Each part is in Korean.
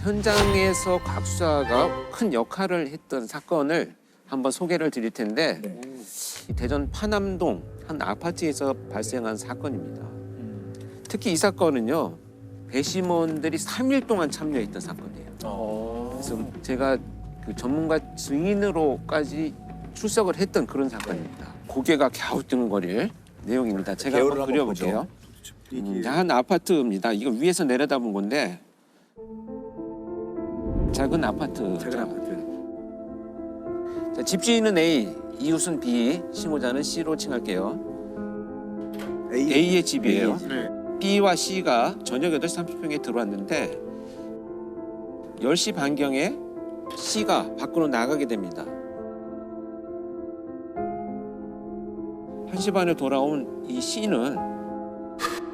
현장에서 곽 수사가 큰 역할을 했던 사건을 한번 소개를 드릴 텐데 이 대전 파남동 한 아파트에서 발생한 사건입니다. 특히 이 사건은요. 배심원들이 3일 동안 참여했던 사건이에요. 그래서 제가 그 전문가 증인으로까지 출석을 했던 그런 사건입니다. 고개가 갸우뚱거릴 내용입니다. 제가 한번 그려볼게요. 한 아파트입니다. 이거 위에서 내려다본 건데 작은 아파트. 자, 집주인은 A, 이웃은 B, 신고자는 C로 칭할게요. A의 집이에요. B와 C가 저녁 8시 30분에 들어왔는데 10시 반경에 C가 밖으로 나가게 됩니다. 1시 반에 돌아온 이 C는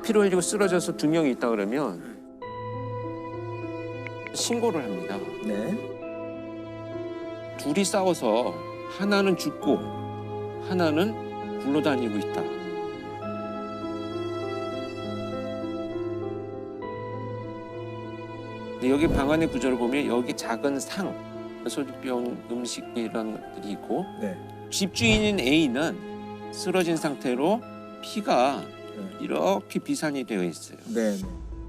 피를 흘리고 쓰러져서 2명이 있다 그러면 신고를 합니다. 둘이 싸워서 하나는 죽고 하나는 굴러다니고 있다. 근데 여기 방안의 구조를 보면 여기 작은 상, 소주병, 음식 이런 것들이 있고 집주인인 A는 쓰러진 상태로 피가 이렇게 비산이 되어 있어요.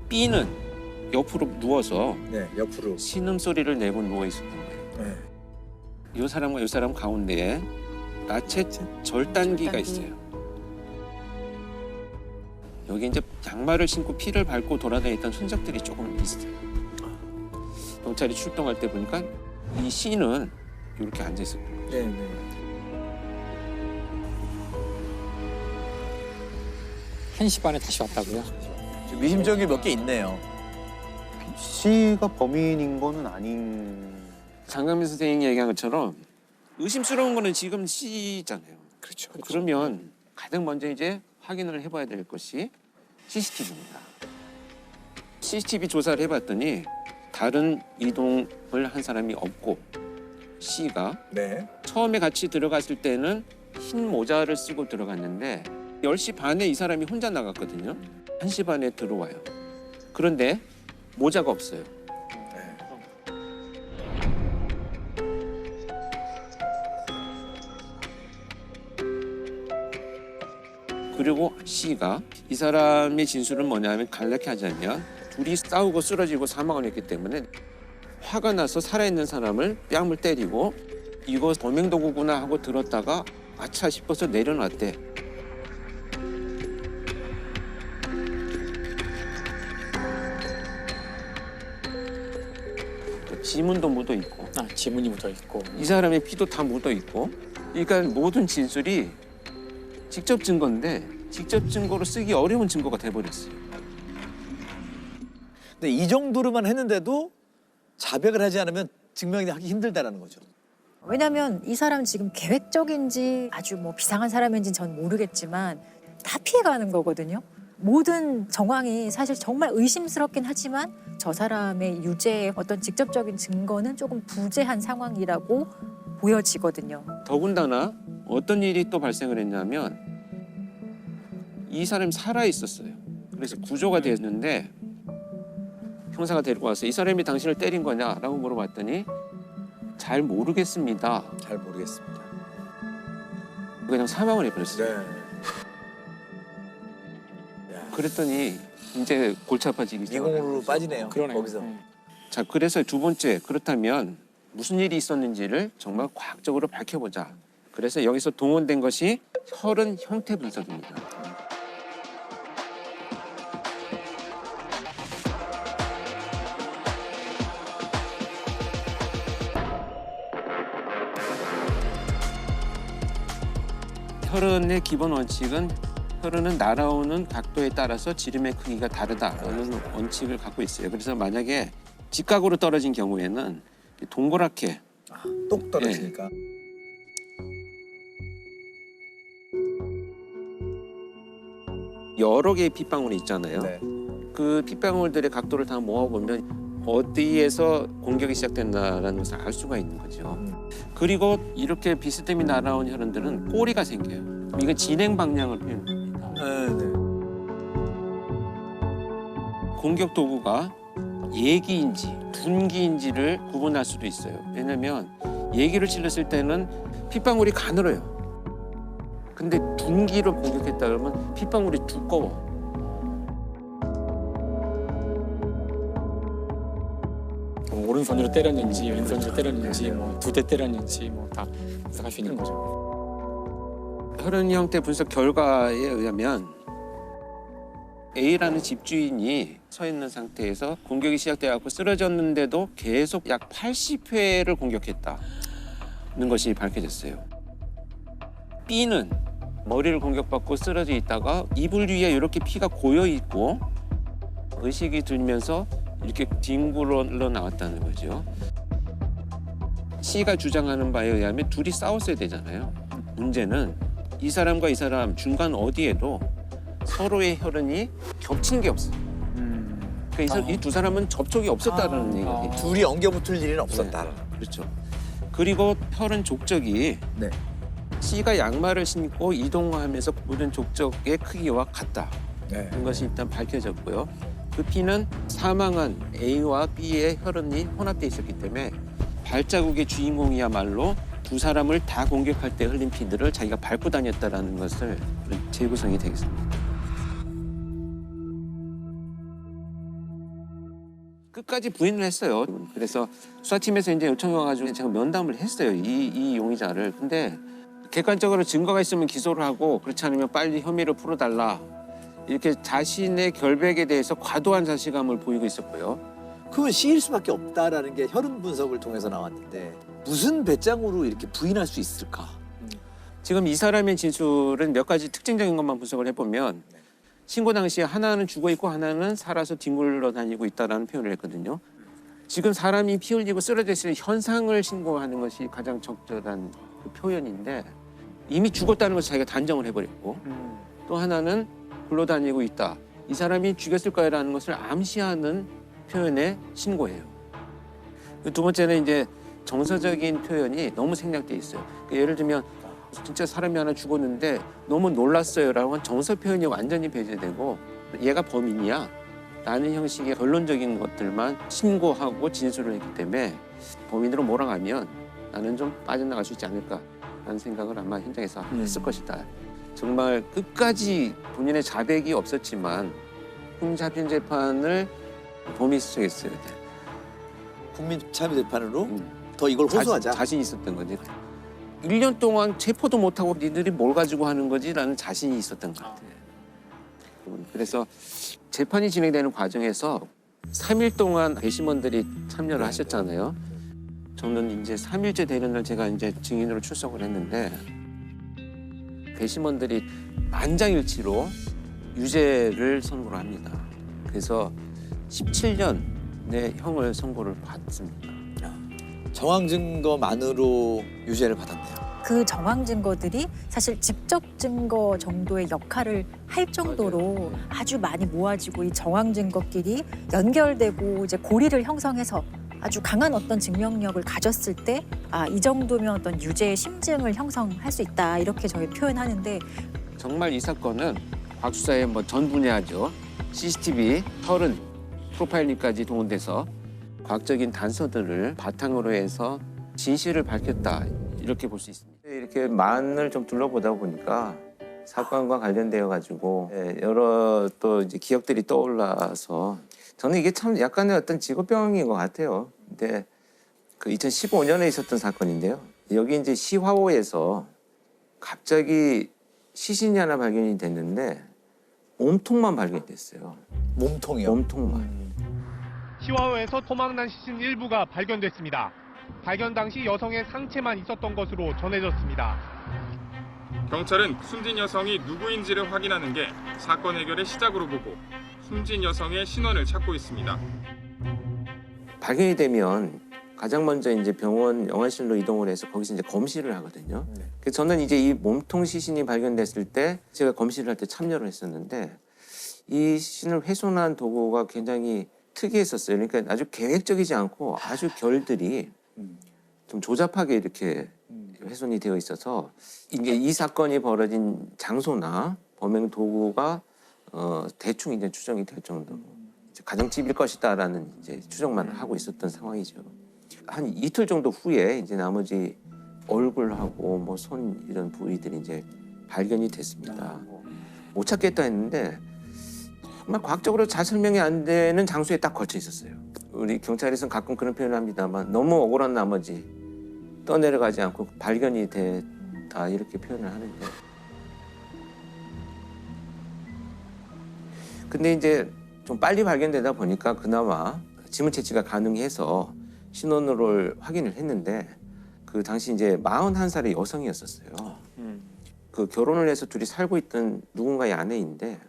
B는 옆으로 누워서 옆으로 신음소리를 내고 누워 있었던 거예요. 이 사람과 이 사람 가운데에 나체 절단기가 있어요. 여기 이제 양말을 신고 피를 밟고 돌아다녔던 흔적들이 조금 있어요. 경찰이 출동할 때 보니까 이 C는 이렇게 앉아 있었거든요. 1시 반에 다시 왔다고요? 미심쩍이 몇 개 있네요. C가 범인인 거는 아닌. 장강민 선생님이 얘기한 것처럼 의심스러운 거는 지금 C잖아요. 그렇죠. 그러면 가장 먼저 이제 확인을 해봐야 될 것이 CCTV입니다. CCTV 조사를 해봤더니 다른 이동을 한 사람이 없고 C가 처음에 같이 들어갔을 때는 흰 모자를 쓰고 들어갔는데 10시 반에 이 사람이 혼자 나갔거든요. 1시 반에 들어와요. 그런데 모자가 없어요. 그리고 C가 이 사람의 진술은 뭐냐면 간략히 하자면 둘이 싸우고 쓰러지고 사망을 했기 때문에 화가 나서 살아있는 사람을 뺨을 때리고 이거 범행도구구나 하고 들었다가 아차 싶어서 내려놨대. 지문도 묻어 있고 지문이 묻어 있고 이 사람의 피도 다 묻어 있고 그러니까 모든 진술이 직접 증거인데 직접 증거로 쓰기 어려운 증거가 돼버렸어요. 근데 이 정도로만 했는데도 자백을 하지 않으면 증명하기 힘들다라는 거죠. 왜냐면 이 사람 지금 계획적인지 아주 뭐 비상한 사람인지 전 모르겠지만 다 피해가는 거거든요. 모든 정황이 사실 정말 의심스럽긴 하지만 저 사람의 유죄의 어떤 직접적인 증거는 조금 부재한 상황이라고 보여지거든요. 더군다나 어떤 일이 또 발생을 했냐면 이 사람이 살아 있었어요. 그래서 구조가 됐는데 형사가 데리고 와서 이 사람이 당신을 때린 거냐라고 물어봤더니 잘 모르겠습니다. 잘 모르겠습니다. 그냥 사망을 해버렸어요. 그랬더니 이제 골치 아파지기 시작해요. 미궁으로 빠지네요. 그러네요. 거기서. 자, 그래서 두 번째 그렇다면 무슨 일이 있었는지를 정말 과학적으로 밝혀보자. 그래서 여기서 동원된 것이 혈흔 형태 분석입니다. 혈흔의 기본 원칙은 혈흔은 날아오는 각도에 따라서 지름의 크기가 다르다라는 원칙을 갖고 있어요. 그래서 만약에 직각으로 떨어진 경우에는 동그랗게 똑 떨어지니까. 여러 개의 핏방울이 있잖아요. 그 핏방울들의 각도를 다 모아보면 어디에서 공격이 시작됐나라는 것을 알 수가 있는 거죠. 그리고 이렇게 비스듬히 날아온 혈흔들은 꼬리가 생겨요. 이건 진행 방향을 표현합니다. 공격 도구가 예기인지 둔기인지를 구분할 수도 있어요. 왜냐면 예기를 찔렀을 때는 핏방울이 가늘어요. 근데 둔기를 공격했다 그러면 핏방울이 두꺼워. 뭐 오른손으로 때렸는지 왼손으로 때렸는지 뭐 두 대 때렸는지 뭐 다 분석할 수 있는 거죠. 혈흔 형태 분석 결과에 의하면 A라는 집주인이 서 있는 상태에서 공격이 시작돼갖고 쓰러졌는데도 계속 약 80회를 공격했다는 것이 밝혀졌어요. B는 머리를 공격받고 쓰러져 있다가 이불 위에 이렇게 피가 고여 있고 의식이 들면서 이렇게 뒹굴러 나왔다는 거죠. C가 주장하는 바에 의하면 둘이 싸웠어야 되잖아요. 문제는 이 사람과 이 사람 중간 어디에도 서로의 혈흔이 겹친 게 없어요. 그러니까 이 두 사람은 접촉이 없었다는 얘기예요. 둘이 엉겨붙을 일은 없었다. 그렇죠. 그리고 혈흔 족적이 네. C가 양말을 신고 이동하면서 묻은 족적의 크기와 같다는 네. 것이 일단 밝혀졌고요. 그 피는 사망한 A와 B의 혈흔이 혼합되어 있었기 때문에 발자국의 주인공이야말로 두 사람을 다 공격할 때 흘린 피들을 자기가 밟고 다녔다는 것을 재구성이 되겠습니다. 끝까지 부인을 했어요. 그래서 수사팀에서 이제 요청이 와가지고 제가 면담을 했어요. 이 용의자를. 근데 객관적으로 증거가 있으면 기소를 하고 그렇지 않으면 빨리 혐의를 풀어달라. 이렇게 자신의 결백에 대해서 과도한 자신감을 보이고 있었고요. 그건 C일 수밖에 없다라는 게 혈흔 분석을 통해서 나왔는데 무슨 배짱으로 이렇게 부인할 수 있을까? 지금 이 사람의 진술은 몇 가지 특징적인 것만 분석을 해보면 신고 당시에 하나는 죽어있고 하나는 살아서 뒹굴러 다니고 있다는 표현을 했거든요. 지금 사람이 피 흘리고 쓰러져 있을 현상을 신고하는 것이 가장 적절한 그 표현인데 이미 죽었다는 것을 자기가 단정을 해버렸고 또 하나는 굴러다니고 있다. 이 사람이 죽였을 거라는 것을 암시하는 표현의 신고예요. 두 번째는 이제 정서적인 표현이 너무 생략돼 있어요. 예를 들면 진짜 사람이 하나 죽었는데 너무 놀랐어요라고 한 정서 표현이 완전히 배제되고 얘가 범인이야 라는 형식의 결론적인 것들만 신고하고 진술을 했기 때문에 범인으로 몰아가면 나는 좀 빠져나갈 수 있지 않을까라는 생각을 아마 현장에서 했을 것이다. 정말 끝까지 본인의 자백이 없었지만 흉잡힌 재판을 범인이 수행했어야 돼. 국민참여재판으로 더 이걸 호소하자. 자신 있었던 거지. 1년 동안 체포도 못하고 니들이 뭘 가지고 하는 거지라는 자신이 있었던 것 같아요. 그래서 재판이 진행되는 과정에서 3일 동안 배심원들이 참여를 하셨잖아요. 저는 이제 3일째 되는 날 제가 이제 증인으로 출석을 했는데 배심원들이 만장일치로 유죄를 선고를 합니다. 그래서 17년의 형을 선고를 받습니다. 정황 증거만으로 유죄를 받았네요. 그 정황 증거들이 사실 직접 증거 정도의 역할을 할 정도로 아주 많이 모아지고 이 정황 증거끼리 연결되고 이제 고리를 형성해서 아주 강한 어떤 증명력을 가졌을 때 이 정도면 어떤 유죄의 심증을 형성할 수 있다 이렇게 저희 표현하는데 정말 이 사건은 곽 수사의 전 분야죠. CCTV, 혈흔, 프로파일링까지 동원돼서 과학적인 단서들을 바탕으로 해서 진실을 밝혔다 이렇게 볼 수 있습니다. 이렇게 만을 좀 둘러보다 보니까 사건과 관련되어 가지고 여러 또 이제 기억들이 떠올라서 저는 이게 참 약간의 어떤 직업병인 것 같아요. 근데 그 2015년에 있었던 사건인데요. 여기 이제 시화호에서 갑자기 시신이 하나 발견이 됐는데 몸통만 발견됐어요. 몸통이요? 몸통만. 시화호에서 토막난 시신 일부가 발견됐습니다. 발견 당시 여성의 상체만 있었던 것으로 전해졌습니다. 경찰은 숨진 여성이 누구인지를 확인하는 게 사건 해결의 시작으로 보고 숨진 여성의 신원을 찾고 있습니다. 발견이 되면 가장 먼저 이제 병원 영안실로 이동을 해서 거기서 이제 검시를 하거든요. 그래서 저는 이제 이 몸통 시신이 발견됐을 때 제가 검시를 할 때 참여를 했었는데 이 시신을 훼손한 도구가 굉장히 특이했었어요. 그러니까 아주 계획적이지 않고 아주 결들이 좀 조잡하게 이렇게 훼손이 되어 있어서 이게 이 사건이 벌어진 장소나 범행 도구가 대충 이제 추정이 될 정도로 가정집일 것이다라는 이제 추정만 하고 있었던 상황이죠. 한 이틀 정도 후에 이제 나머지 얼굴하고 뭐 손 이런 부위들이 이제 발견이 됐습니다. 못 찾겠다 했는데 정말 과학적으로 잘 설명이 안 되는 장소에 딱 걸쳐 있었어요. 우리 경찰에서는 가끔 그런 표현을 합니다만 너무 억울한 나머지 떠내려가지 않고 발견이 됐다 이렇게 표현을 하는데, 근데 이제 좀 빨리 발견되다 보니까 그나마 지문 채취가 가능해서 신원을 확인을 했는데, 그 당시 이제 41살의 여성이었었어요. 그 결혼을 해서 둘이 살고 있던 누군가의 아내인데,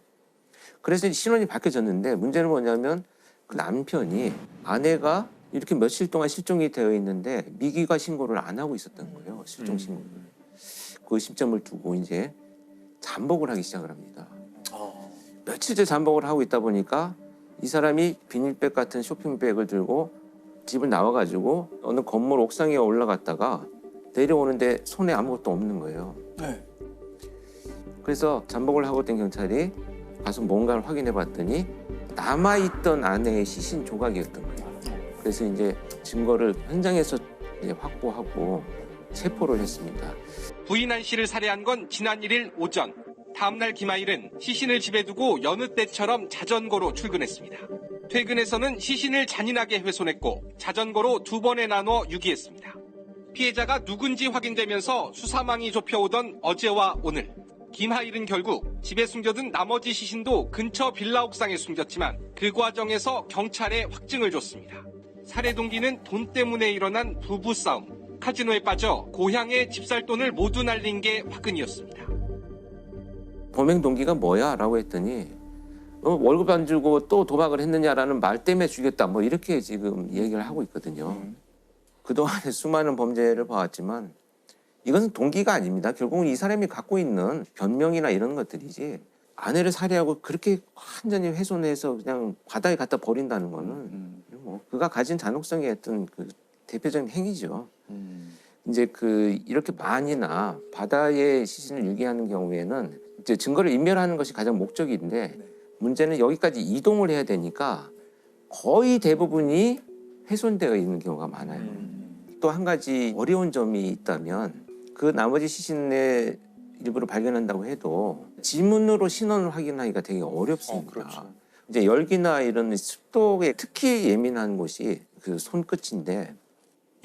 그래서 신원이 밝혀졌는데 문제는 뭐냐면 그 남편이 아내가 이렇게 며칠 동안 실종이 되어 있는데 미기가 신고를 안 하고 있었던 거예요. 실종 신고를. 그 심점을 두고 이제 잠복을 하기 시작을 합니다. 며칠째 잠복을 하고 있다 보니까 이 사람이 비닐백 같은 쇼핑백을 들고 집을 나와가지고 어느 건물 옥상에 올라갔다가 내려오는데 손에 아무것도 없는 거예요. 네. 그래서 잠복을 하고 있던 경찰이 가서 뭔가를 확인해 봤더니 남아있던 아내의 시신 조각이었던 거예요. 그래서 이제 증거를 현장에서 이제 확보하고 체포를 했습니다. 부인 안 씨를 살해한 건 지난 1일 오전. 다음날 김하일은 시신을 집에 두고 여느 때처럼 자전거로 출근했습니다. 퇴근해서는 시신을 잔인하게 훼손했고 자전거로 2번에 나눠 유기했습니다. 피해자가 누군지 확인되면서 수사망이 좁혀오던 어제와 오늘. 김하일은 결국 집에 숨겨둔 나머지 시신도 근처 빌라 옥상에 숨겼지만 그 과정에서 경찰에 확증을 줬습니다. 살해 동기는 돈 때문에 일어난 부부싸움. 카지노에 빠져 고향의 집살돈을 모두 날린 게 화근이었습니다. 범행 동기가 뭐야? 라고 했더니 월급 안 주고 또 도박을 했느냐라는 말 때문에 죽였다. 뭐 이렇게 지금 얘기를 하고 있거든요. 그동안에 수많은 범죄를 봐왔지만 이것은 동기가 아닙니다. 결국은 이 사람이 갖고 있는 변명이나 이런 것들이지, 아내를 살해하고 그렇게 완전히 훼손해서 그냥 바다에 갖다 버린다는 거는 뭐 그가 가진 잔혹성의 어떤 그 대표적인 행위죠. 이제 그 이렇게 많이나 바다에 시신을 유기하는 경우에는 이제 증거를 인멸하는 것이 가장 목적인데, 문제는 여기까지 이동을 해야 되니까 거의 대부분이 훼손되어 있는 경우가 많아요. 또 한 가지 어려운 점이 있다면, 그 나머지 시신의 일부를 발견한다고 해도 지문으로 신원을 확인하기가 되게 어렵습니다. 그렇죠. 이제 열기나 이런 습도에 특히 예민한 곳이 그 손끝인데,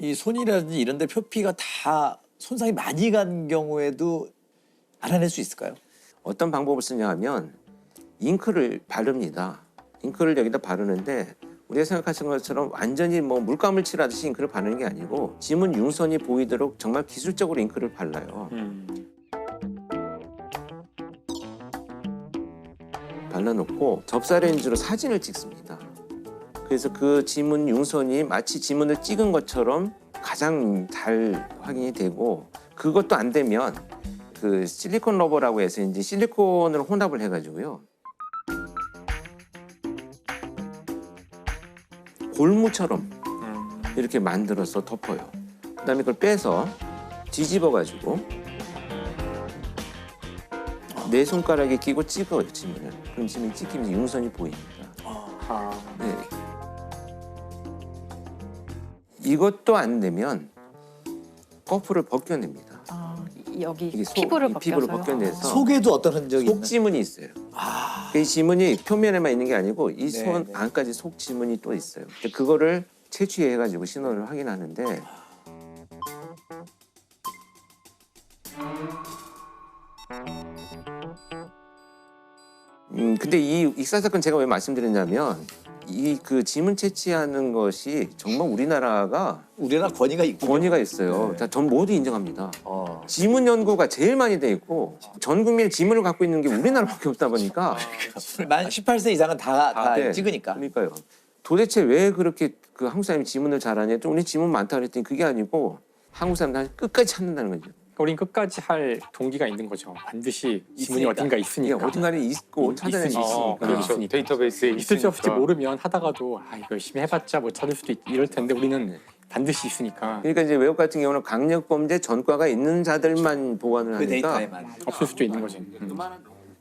이 손이라든지 이런 데 표피가 다 손상이 많이 간 경우에도 알아낼 수 있을까요? 어떤 방법을 쓰냐 하면 잉크를 바릅니다. 잉크를 여기다 바르는데 우리가 생각하시는 것처럼 완전히 뭐 물감을 칠하듯이 잉크를 바르는 게 아니고 지문 융선이 보이도록 정말 기술적으로 잉크를 발라요. 발라놓고 접사 렌즈로 사진을 찍습니다. 그래서 그 지문 융선이 마치 지문을 찍은 것처럼 가장 잘 확인이 되고, 그것도 안 되면 그 실리콘 러버라고 해서 이제 실리콘을 혼합을 해가지고요, 골무처럼 이렇게 만들어서 덮어요. 그다음에 그걸 빼서 뒤집어가지고 내 손가락에 끼고 찍어요, 지문을. 그럼 지문이 찍히면서 융선이 보입니다. 네. 이것도 안 되면 거프를 벗겨냅니다. 여기 이게 피부를 피부를 벗겨서요? 벗겨내서 속에도 어떤 흔적이 있나요? 속지문이 있어요. 이 지문이 표면에만 있는 게 아니고 이 손 네. 안까지 속지문이 또 있어요. 근데 그거를 채취해가지고 신원을 확인하는데, 근데 이 익사 사건 제가 왜 말씀드렸냐면, 이 그 지문 채취하는 것이 정말 우리나라가 우리나라 권위가 있군요. 권위가 있어요. 네. 전 모두 인정합니다. 지문 연구가 제일 많이 돼 있고 전 국민의 지문을 갖고 있는 게 우리나라밖에 없다 보니까. 만 18세 이상은 다 네. 찍으니까. 그러니까요. 도대체 왜 그렇게 그 한국 사람이 지문을 잘하냐? 좀 우리 지문 많다 그랬더니 그게 아니고 한국 사람들 끝까지 찾는다는 거죠. 우린 끝까지 할 동기가 있는 거죠. 반드시 지문이 있으니까. 어딘가 이게 있으니까. 어딘가에 있고 찾아낼 수 있으니까. 그렇죠. 데이터베이스에 있을지 없을지 있으니까. 모르면 하다가도 이거 열심히 해봤자 뭐 찾을 수도 이럴 텐데 우리는 반드시 있으니까 그러니까 이제 외국 같은 경우는 강력범죄 전과가 있는 자들만 보관을 그 하니까 데이터에만. 없을 수도 있는 거죠.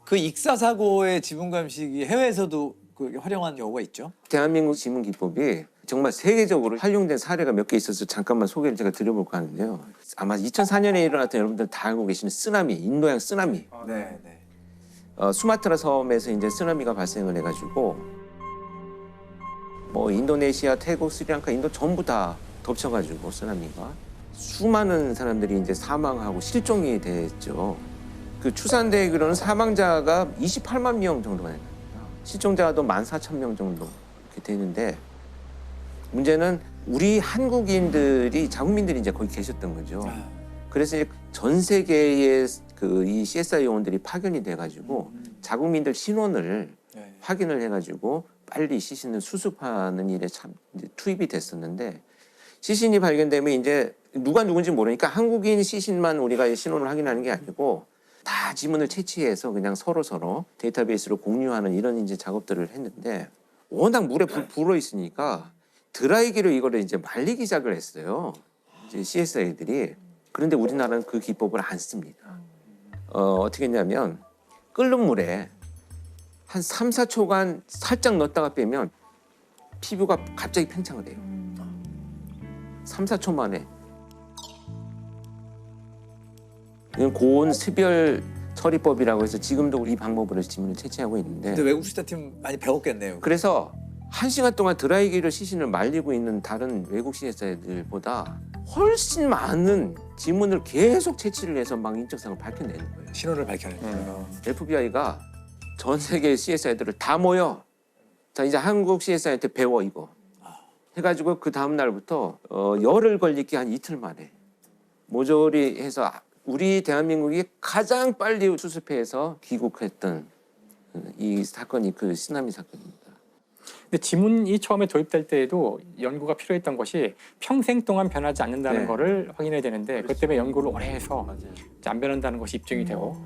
그 익사 사고의 지문 감식이 해외에서도 그 활용한 경우가 있죠. 대한민국 지문 기법이 정말 세계적으로 활용된 사례가 몇 개 있어서 잠깐만 소개를 제가 드려볼까 하는데요. 아마 2004년에 일어났던 여러분들 다 알고 계시는 쓰나미, 인도양 쓰나미. 네, 네. 수마트라 섬에서 이제 쓰나미가 발생을 해가지고 뭐 인도네시아, 태국, 스리랑카, 인도 전부 다 덮쳐가지고 쓰나미가 수많은 사람들이 이제 사망하고 실종이 됐죠. 그 추산되기로는 사망자가 28만 명 정도가 됩니다. 실종자도 14,000명 정도 이렇게 되는데 문제는 우리 한국인들이 자국민들이 이제 거기 계셨던 거죠. 그래서 이제 전 세계의 그 이 CSI 요원들이 파견이 돼가지고 자국민들 신원을 확인을 해가지고 빨리 시신을 수습하는 일에 참 이제 투입이 됐었는데 시신이 발견되면 이제 누가 누군지 모르니까 한국인 시신만 우리가 신원을 확인하는 게 아니고 다 지문을 채취해서 그냥 서로 데이터베이스로 공유하는 이런 이제 작업들을 했는데 워낙 물에 불어 있으니까 드라이기로 이거를 이제 말리기 시작을 했어요. 이제 CSI들이. 그런데 우리나라는 그 기법을 안 씁니다. 어떻게 했냐면 끓는 물에 한 3, 4초간 살짝 넣었다가 빼면 피부가 갑자기 팽창을 해요. 3, 4초 만에. 이건 고온 습열 처리법이라고 해서 지금도 이 방법으로 지문을 채취하고 있는데 근데 외국 수사팀 많이 배웠겠네요. 그래서 1시간 동안 드라이기로 시신을 말리고 있는 다른 외국 CSI들보다 훨씬 많은 지문을 계속 채취를 해서 막 인적사항을 밝혀내는 거예요. 신원을 밝혀내요. FBI가 전 세계 CSI들을 다 모여. 자, 이제 한국 CSI한테 배워 이거. 해가지고 그 다음 날부터 열흘 걸리기 한 이틀 만에 모조리 해서 우리 대한민국이 가장 빨리 수습해서 귀국했던 이 사건이 그 쓰나미 사건입니다. 근데 지문이 처음에 도입될 때에도 연구가 필요했던 것이 평생 동안 변하지 않는다는 네. 거를 확인해야 되는데 그것 때문에 연구를 오래 해서 이제 안 변한다는 것이 입증이 되고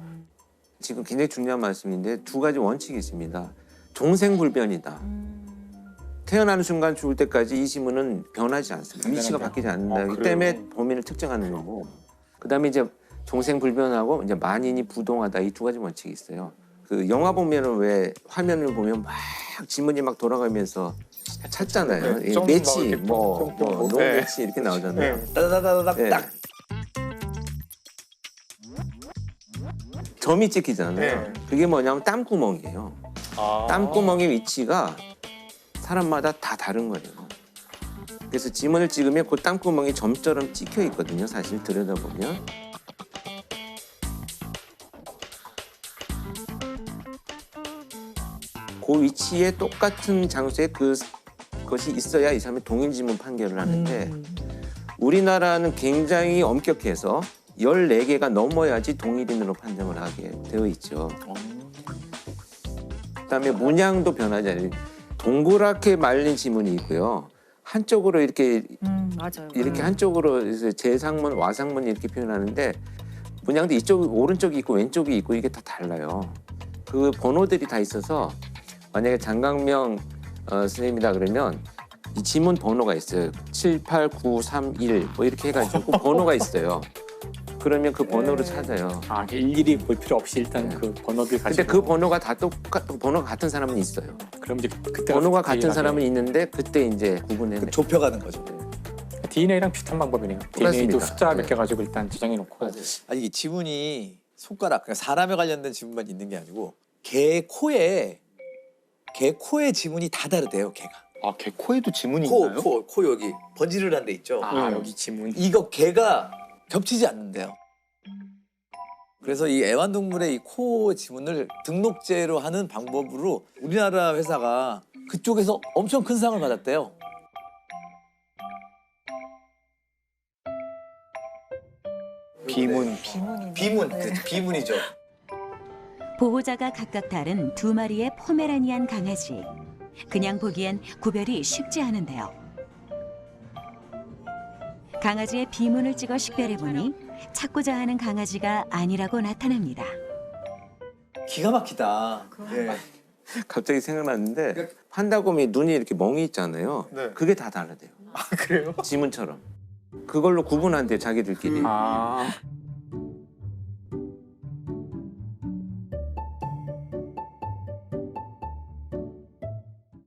지금 굉장히 중요한 말씀인데 두 가지 원칙이 있습니다. 종생불변이다. 태어나는 순간 죽을 때까지 이 지문은 변하지 않습니다. 위치가 바뀌지 않는다. 이 때문에 범인을 특정하는 거고. 그다음에 이제 종생불변하고 이제 만인이 부동하다. 이 두 가지 원칙이 있어요. 그 영화 보면은 왜 화면을 보면 막 지문이 막 돌아가면서 찾잖아요. 네, 이 매치, 이렇게 노 네. 매치 이렇게 나오잖아요. 따다다다닥 네. 딱. 점이 찍히잖아요. 그게 뭐냐면 땀구멍이에요. 땀구멍의 위치가 사람마다 다 다른 거예요. 그래서 지문을 찍으면 그 땀구멍이 점처럼 찍혀 있거든요. 사실 들여다보면. 그 위치에 똑같은 장소에 그것이 있어야 이 사람이 동일 지문 판결을 하는데 우리나라는 굉장히 엄격해서 14개가 넘어야지 동일인으로 판정을 하게 되어 있죠. 그다음에 문양도 변하지 않아요. 동그랗게 말린 지문이 있고요. 한쪽으로 이렇게 맞아요. 이렇게 한쪽으로 재상문, 와상문 이렇게 표현하는데 문양도 이쪽 오른쪽이 있고 왼쪽이 있고 이게 다 달라요. 그 번호들이 다 있어서 만약에 장강명 선생님이다 그러면 이 지문 번호가 있어요. 78931 뭐 이렇게 해가지고 번호가 있어요. 그러면 그 번호를 찾아요. 일일이 볼 필요 없이 일단 그 번호를 가지고. 근데 그 번호가 다 번호가 같은 사람은 있어요. 그럼 이제 그때 번호가 같은 사람은 있는데 그때 이제 구분해. 좁혀가는 거죠. DNA랑 비슷한 방법이네요. DNA도 그렇습니다. 숫자 몇 네. 개 가지고 일단 저장해 놓고. 아니 이 지문이 손가락, 그러니까 사람에 관련된 지문만 있는 게 아니고 개 코에 지문이 다 다르대요. 개가. 아, 개 코에도 지문이 있나요? 코 여기 번지를 한 데 있죠. 여기 지문. 이거 개가 겹치지 않는데요. 그래서 이 애완동물의 이 코 지문을 등록제로 하는 방법으로 우리나라 회사가 그쪽에서 엄청 큰 상을 받았대요. 비문. 비문이죠. 보호자가 각각 다른 두 마리의 포메라니안 강아지. 그냥 보기엔 구별이 쉽지 않은데요. 강아지의 비문을 찍어 식별해보니 찾고자 하는 강아지가 아니라고 나타납니다. 기가 막히다. 예. 갑자기 생각났는데 판다곰이 눈이 이렇게 멍이 있잖아요. 네. 그게 다 다르대요. 그래요? 지문처럼. 그걸로 구분한대요, 자기들끼리.